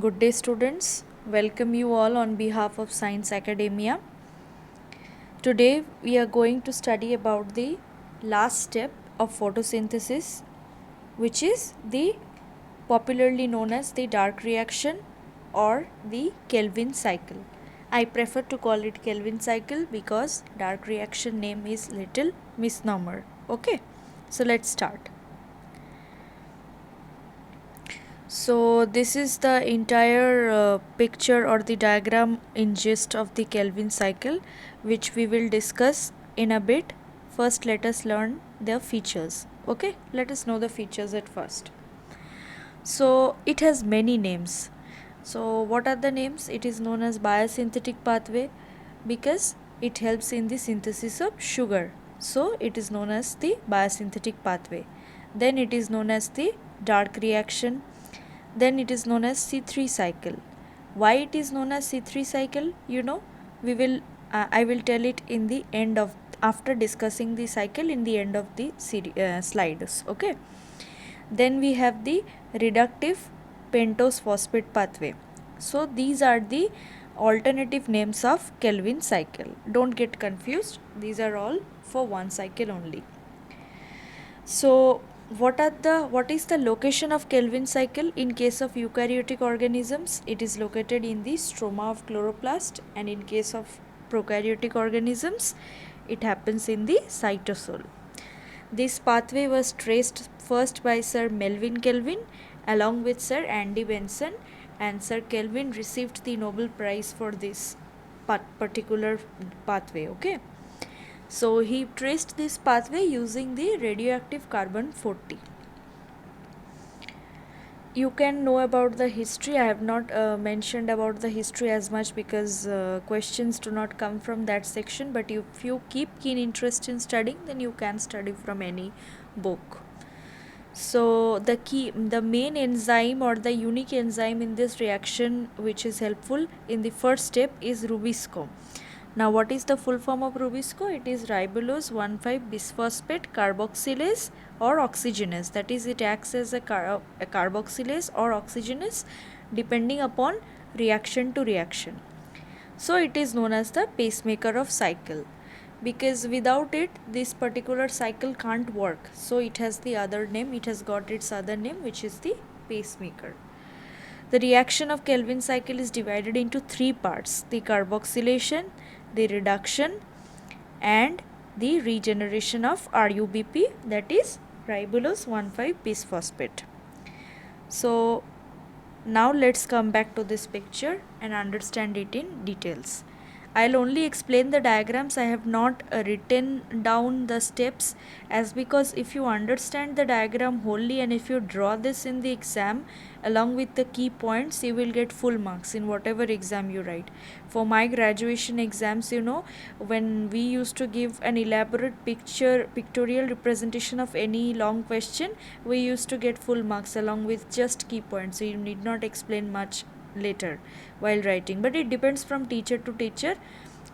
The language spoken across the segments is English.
Good day, students. Welcome you all on behalf of Science Academia. Today, we are going to study about the last step of photosynthesis, which is the popularly known as the dark reaction or the Kelvin cycle. I prefer to call it Kelvin cycle because dark reaction name is little misnomer. Okay, so let's start. So this is the entire picture or the diagram in gist of the Kelvin cycle, which we will discuss in a bit. First, let us learn their features. Okay, let us know the features at first. So it has many names. So what are the names? It is known as biosynthetic pathway because it helps in the synthesis of sugar. So it is known as the biosynthetic pathway. Then it is known as the dark reaction. Then it is known as C3 cycle. Why it is known as C3 cycle? We will I will tell it in the end of after discussing the cycle in the end of the slides. Okay. Then we have the reductive pentose phosphate pathway. So these are the alternative names of Kelvin cycle. Don't get confused. These are all for one cycle only. So what is the location of Kelvin cycle in case of eukaryotic organisms? It is located in the stroma of chloroplast, and in case of prokaryotic organisms it happens in the cytosol. This pathway was traced first by Sir Melvin Kelvin along with Sir Andy Benson, and Sir Kelvin received the Nobel Prize for this particular pathway. Okay. So he traced this pathway using the radioactive carbon 40. You can know about the history. I have not mentioned about the history as much because questions do not come from that section, but if you keep keen interest in studying, then you can study from any book. So the main enzyme or the unique enzyme in this reaction which is helpful in the first step is Rubisco. Now what is the full form of Rubisco? It is ribulose 1,5-bisphosphate carboxylase or oxygenase. That is, it acts as a carboxylase or oxygenase depending upon reaction to reaction. So it is known as the pacemaker of cycle because without it this particular cycle can't work. So it has the other name, it has got its other name, which is the pacemaker. The reaction of Kelvin cycle is divided into three parts: the carboxylation, the reduction, and the regeneration of RUBP, that is ribulose 1,5-bisphosphate. So now let's come back to this picture and understand it in details. I'll only explain the diagrams. I have not written down the steps, as because if you understand the diagram wholly and if you draw this in the exam along with the key points, you will get full marks in whatever exam you write. For my graduation exams, when we used to give an elaborate pictorial representation of any long question, we used to get full marks along with just key points. So you need not explain much later while writing, but it depends from teacher to teacher.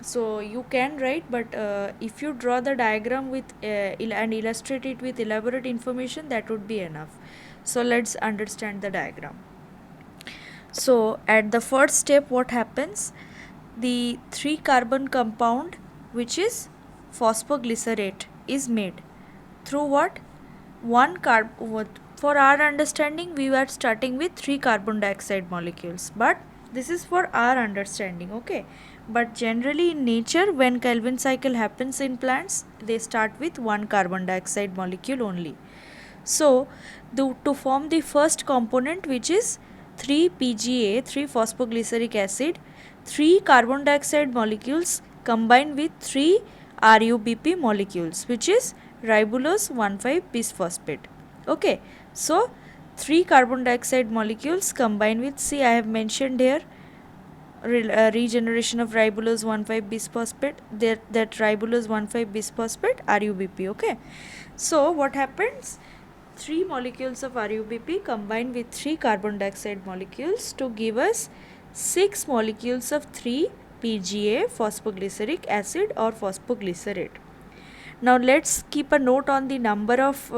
So you can write, but if you draw the diagram with and illustrate it with elaborate information, that would be enough. So let's understand the diagram. So at the first step, what happens? The 3-carbon compound, which is phosphoglycerate, is made through what? For our understanding, we are starting with 3 carbon dioxide molecules, but this is for our understanding. Okay, but generally in nature, when Kelvin cycle happens in plants, they start with 1 carbon dioxide molecule only. So to form the first component, which is 3-PGA, 3-phosphoglyceric acid, 3 carbon dioxide molecules combine with 3 RUBP molecules, which is ribulose 1,5-bisphosphate. Okay, so 3 carbon dioxide molecules combine with, see, I have mentioned here regeneration of ribulose 1,5-bisphosphate, that ribulose 1,5-bisphosphate RUBP. Okay, so what happens? 3 molecules of RUBP combine with 3 carbon dioxide molecules to give us 6 molecules of 3-PGA phosphoglyceric acid or phosphoglycerate. Now let's keep a note on the number of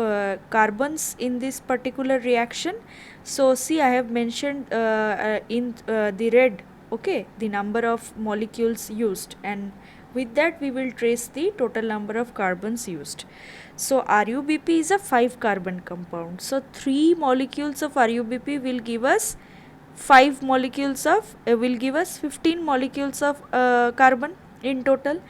carbons in this particular reaction. So see, I have mentioned in the red, okay, the number of molecules used, and with that we will trace the total number of carbons used. So RuBP is a 5 carbon compound. So 3 molecules of RuBP will give us 5 molecules of will give us 15 molecules of carbon in total,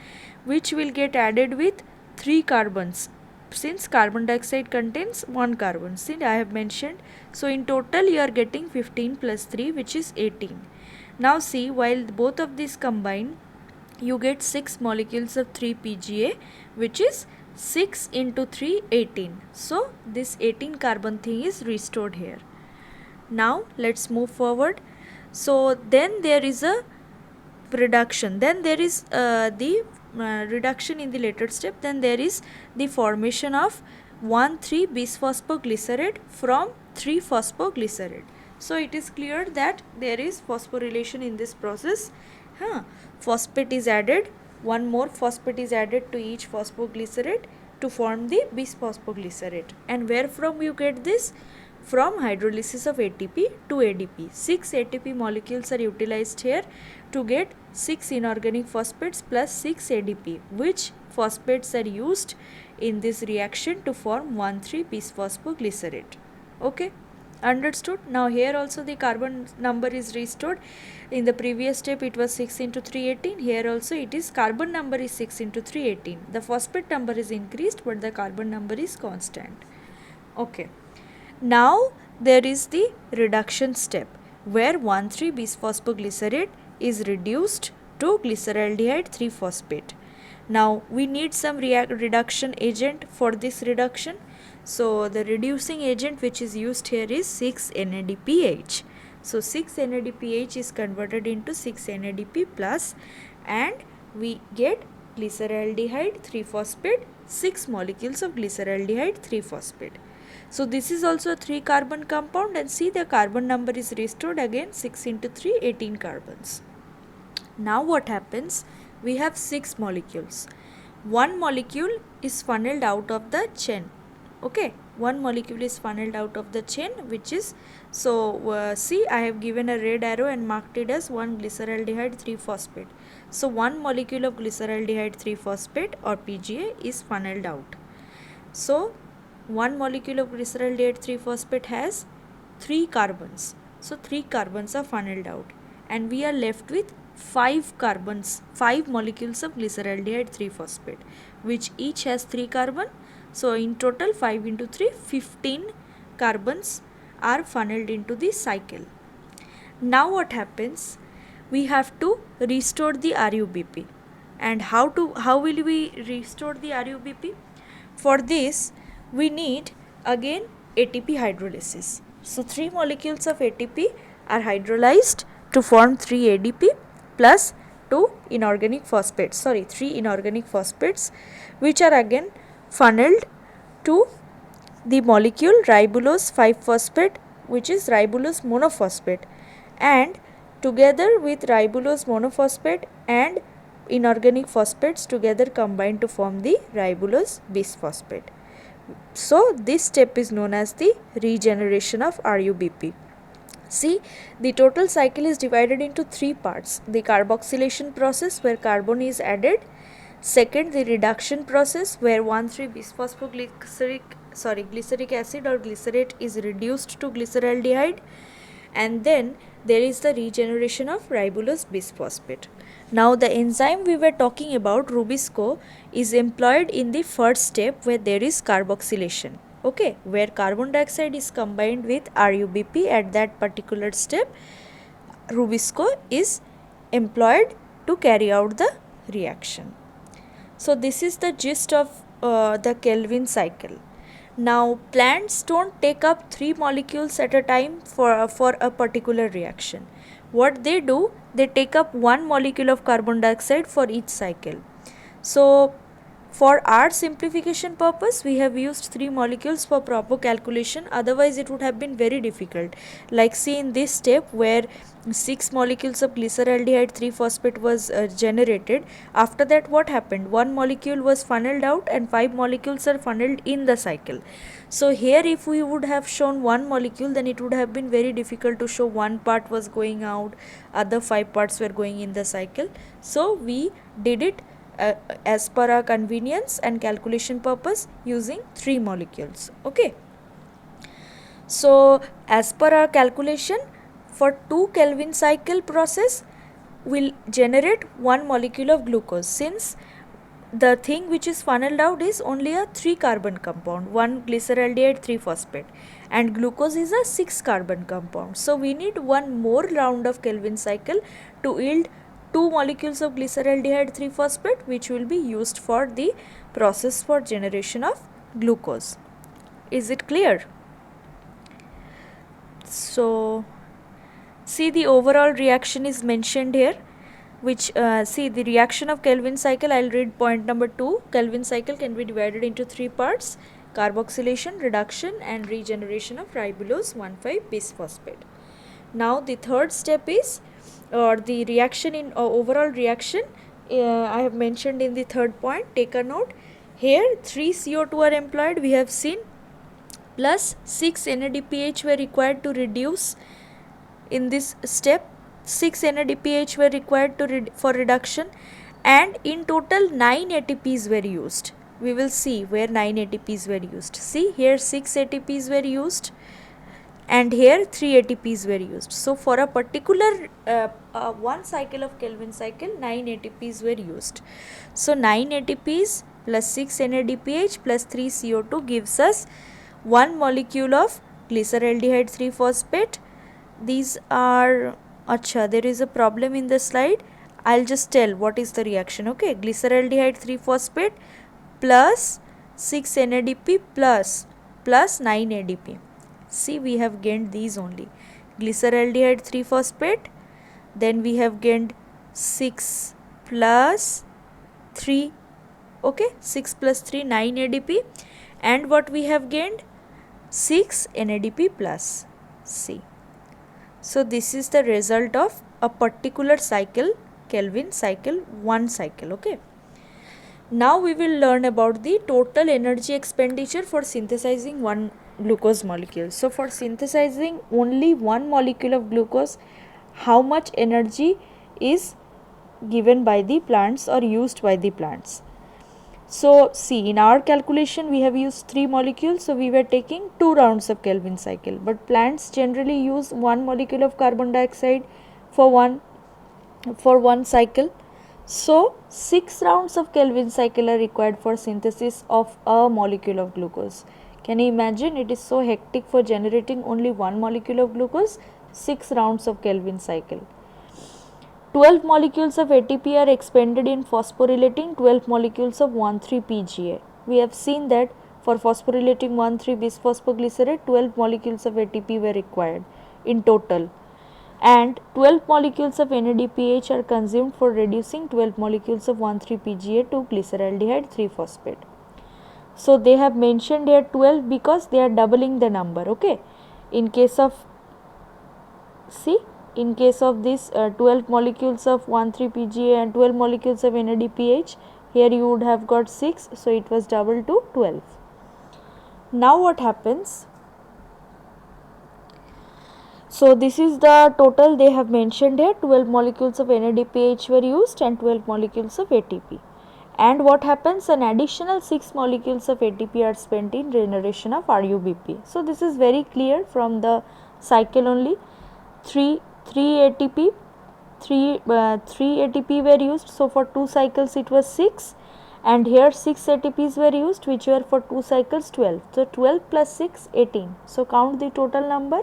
which will get added with 3 carbons, since carbon dioxide contains 1 carbon, see I have mentioned. So in total you are getting 15 plus 3, which is 18. Now see, while both of these combine, you get 6 molecules of 3-PGA, which is 6 into 3, 18. So this 18 carbon thing is restored here. Now let's move forward. So then there is a reduction, then there is the reduction in the later step, then there is the formation of 1,3-bisphosphoglycerate from 3-phosphoglycerate. So it is clear that there is phosphorylation in this process. Phosphate is added, one more phosphate is added to each phosphoglycerate to form the bisphosphoglycerate. And where from you get this? From hydrolysis of ATP to ADP. 6 ATP molecules are utilized here to get 6 inorganic phosphates plus 6 ADP, which phosphates are used in this reaction to form 1,3-bisphosphoglycerate. Okay, understood? Now here also the carbon number is restored. In the previous step it was 6 into 3, 18. Here also it is carbon number is 6 into 3, 18. The phosphate number is increased, but the carbon number is constant. Okay. Now there is the reduction step, where 1,3-bisphosphoglycerate is reduced to glyceraldehyde 3-phosphate. Now we need some reduction agent for this reduction. So the reducing agent which is used here is 6-NADPH. So 6-NADPH is converted into 6-NADP plus, and we get glyceraldehyde 3-phosphate, 6 molecules of glyceraldehyde 3-phosphate. So this is also a 3 carbon compound, and see the carbon number is restored again, 6 into 3, 18 carbons. Now what happens? We have 6 molecules. One molecule is funneled out of the chain. Okay, one molecule is funneled out of the chain, which is, so see, I have given a red arrow and marked it as 1 glyceraldehyde 3-phosphate. So one molecule of glyceraldehyde 3-phosphate or PGA is funneled out. So one molecule of glyceraldehyde 3-phosphate has 3 carbons. So 3 carbons are funneled out, and we are left with 5 carbons, 5 molecules of glyceraldehyde 3-phosphate, which each has 3 carbon. So in total 5 into 3, 15 carbons are funneled into the cycle. Now what happens? We have to restore the RuBP. And how will we restore the RuBP? For this we need again ATP hydrolysis. So 3 molecules of ATP are hydrolyzed to form 3 ADP plus 3 inorganic phosphates, which are again funneled to the molecule ribulose 5-phosphate, which is ribulose monophosphate, and together with ribulose monophosphate and inorganic phosphates together combine to form the ribulose bisphosphate. So this step is known as the regeneration of RuBP. See, the total cycle is divided into 3 parts. The carboxylation process, where carbon is added. Second, the reduction process, where 1,3-glyceric acid or glycerate is reduced to glyceraldehyde. And then there is the regeneration of ribulose bisphosphate. Now the enzyme we were talking about, Rubisco, is employed in the first step, where there is carboxylation. Okay, where carbon dioxide is combined with RuBP at that particular step, Rubisco is employed to carry out the reaction. So this is the gist of the Kelvin cycle. Now plants don't take up 3 molecules at a time for a particular reaction. What they do, they take up 1 molecule of carbon dioxide for each cycle. So For our simplification purpose, we have used 3 molecules for proper calculation, otherwise it would have been very difficult. Like see in this step where 6 molecules of glyceraldehyde 3-phosphate was generated. After that what happened? 1 molecule was funneled out and 5 molecules are funneled in the cycle. So here if we would have shown 1 molecule, then it would have been very difficult to show one part was going out, other 5 parts were going in the cycle. So we did it as per our convenience and calculation purpose using 3 molecules. Okay. So as per our calculation, for 2 Kelvin cycle process will generate 1 molecule of glucose, since the thing which is funneled out is only a 3 carbon compound, 1 glyceraldehyde 3-phosphate, and glucose is a 6 carbon compound. So we need one more round of Kelvin cycle to yield 2 molecules of glyceraldehyde 3-phosphate, which will be used for the process for generation of glucose. Is it clear? So see, the overall reaction is mentioned here, which see the reaction of Kelvin cycle. I'll read point number 2. Kelvin cycle can be divided into 3 parts: carboxylation, reduction and regeneration of ribulose 1,5-bisphosphate. Now the third step is, or the reaction in overall reaction, I have mentioned in the third point. Take a note. Here 3 CO2 are employed, we have seen, plus 6 NADPH were required to reduce. In this step 6 NADPH were required to for reduction, and in total 9 ATPs were used. We will see where 9 ATPs were used. See here 6 ATPs were used and here 3 ATPs were used. So for a particular one cycle of Kelvin cycle, 9 ATPs were used. So 9 ATPs plus 6 NADPH plus 3 CO2 gives us 1 molecule of glyceraldehyde 3-phosphate. These are, there is a problem in the slide. I'll just tell what is the reaction. Okay, glyceraldehyde 3-phosphate plus 6 NADP plus 9 ADP. See, we have gained these only. Glyceraldehyde 3-phosphate, then we have gained 6 plus 3, okay, 6 plus 3, 9 ADP, and what we have gained? 6 NADP plus C. So this is the result of a particular cycle, Kelvin cycle, one cycle. Okay. Now we will learn about the total energy expenditure for synthesizing one glucose molecule. So for synthesizing only one molecule of glucose, how much energy is given by the plants or used by the plants? So see, in our calculation we have used 3 molecules, so we were taking 2 rounds of Kelvin cycle, but plants generally use 1 molecule of carbon dioxide for one cycle. So 6 rounds of Kelvin cycle are required for synthesis of a molecule of glucose. Can you imagine? It is so hectic for generating only 1 molecule of glucose. 6 rounds of Kelvin cycle. 12 molecules of ATP are expended in phosphorylating 12 molecules of 1,3-PGA. We have seen that for phosphorylating 1,3-bisphosphoglycerate, 12 molecules of ATP were required in total, and 12 molecules of NADPH are consumed for reducing 12 molecules of 1,3-PGA to glyceraldehyde 3-phosphate. So they have mentioned here 12 because they are doubling the number. Okay, in case of, see, in case of this 12 molecules of 1,3-PGA and 12 molecules of NADPH, here you would have got 6, so it was doubled to 12. Now what happens? So this is the total they have mentioned here. 12 molecules of NADPH were used and 12 molecules of ATP. And what happens? An additional 6 molecules of ATP are spent in generation of RUBP. So this is very clear from the cycle only. 3 ATP were used, so for 2 cycles it was 6, and here 6 ATPs were used, which were for 2 cycles 12. So 12 plus 6, 18. So count the total number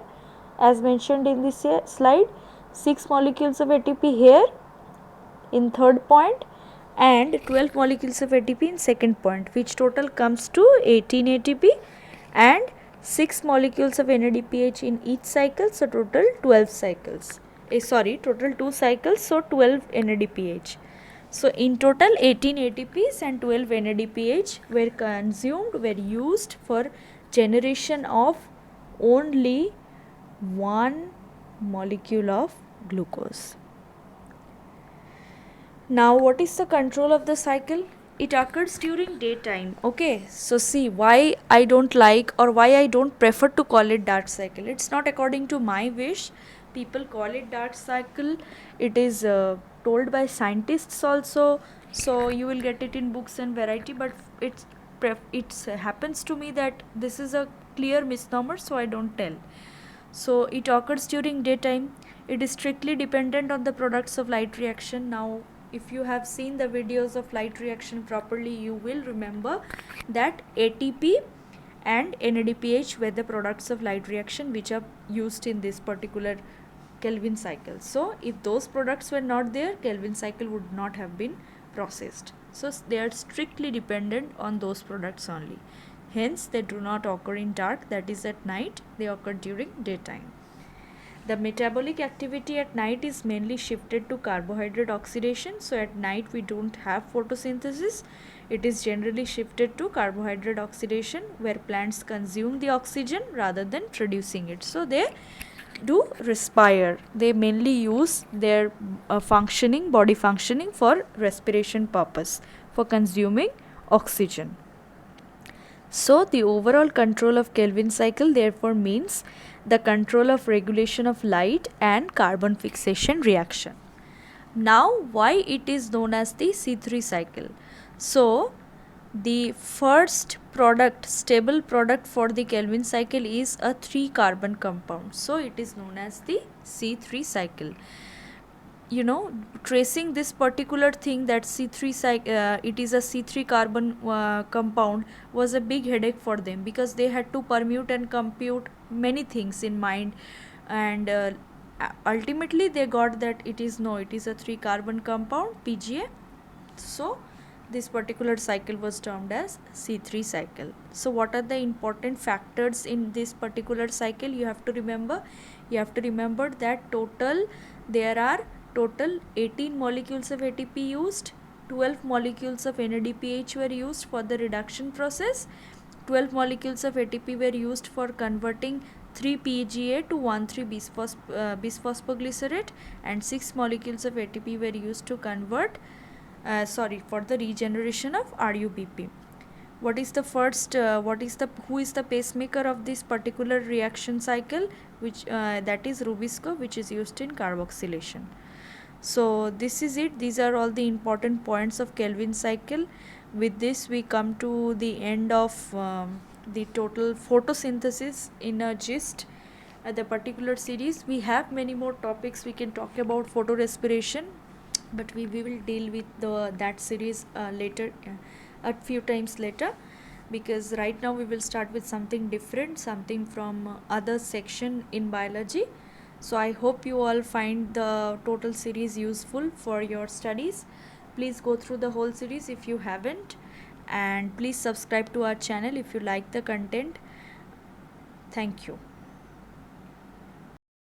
as mentioned in this slide. 6 molecules of ATP here in third point and 12 molecules of ATP in second point, which total comes to 18 ATP and 6 molecules of NADPH in each cycle, so total 12 cycles. Total 2 cycles, so 12 NADPH. So in total 18 ATPs and 12 NADPH were used for generation of only one molecule of glucose. Now what is the control of the cycle? It occurs during daytime. Okay, so see why I don't like or why I don't prefer to call it dark cycle. It's not according to my wish. People call it dark cycle. It is told by scientists also. So you will get it in books and variety, but it's happens to me that this is a clear misnomer, so I don't tell. So it occurs during daytime. It is strictly dependent on the products of light reaction. Now if you have seen the videos of light reaction properly, you will remember that ATP and NADPH were the products of light reaction which are used in this particular Kelvin cycle. So if those products were not there, Kelvin cycle would not have been processed. So they are strictly dependent on those products only. Hence they do not occur in dark, that is at night, they occur during daytime. The metabolic activity at night is mainly shifted to carbohydrate oxidation. So at night we don't have photosynthesis. It is generally shifted to carbohydrate oxidation, where plants consume the oxygen rather than producing it. So they do respire. They mainly use their body functioning for respiration purpose, for consuming oxygen. So the overall control of Kelvin cycle therefore means the control of regulation of light and carbon fixation reaction. Now why it is known as the C3 cycle? So the first product, stable product for the Kelvin cycle is a 3 carbon compound. So it is known as the C3 cycle. You know, tracing this particular thing that it is a C3 carbon compound was a big headache for them, because they had to permute and compute many things in mind, and ultimately they got that it is a 3 carbon compound, PGA. So this particular cycle was termed as C3 cycle. So what are the important factors in this particular cycle? You have to remember that there are total 18 molecules of ATP used, 12 molecules of NADPH were used for the reduction process, 12 molecules of ATP were used for converting 3-PGA to 1,3-bisphosphoglycerate, and 6 molecules of ATP were used to convert for the regeneration of RUBP. Who is the pacemaker of this particular reaction cycle? That is Rubisco, which is used in carboxylation. So this is it. These are all the important points of Kelvin cycle. With this we come to the end of the total photosynthesis in a gist. The particular series, we have many more topics we can talk about photorespiration, but we will deal with that series later, a few times later, because right now we will start with something different, something from other section in biology. So I hope you all find the total series useful for your studies. Please go through the whole series if you haven't, and please subscribe to our channel if you like the content. Thank you.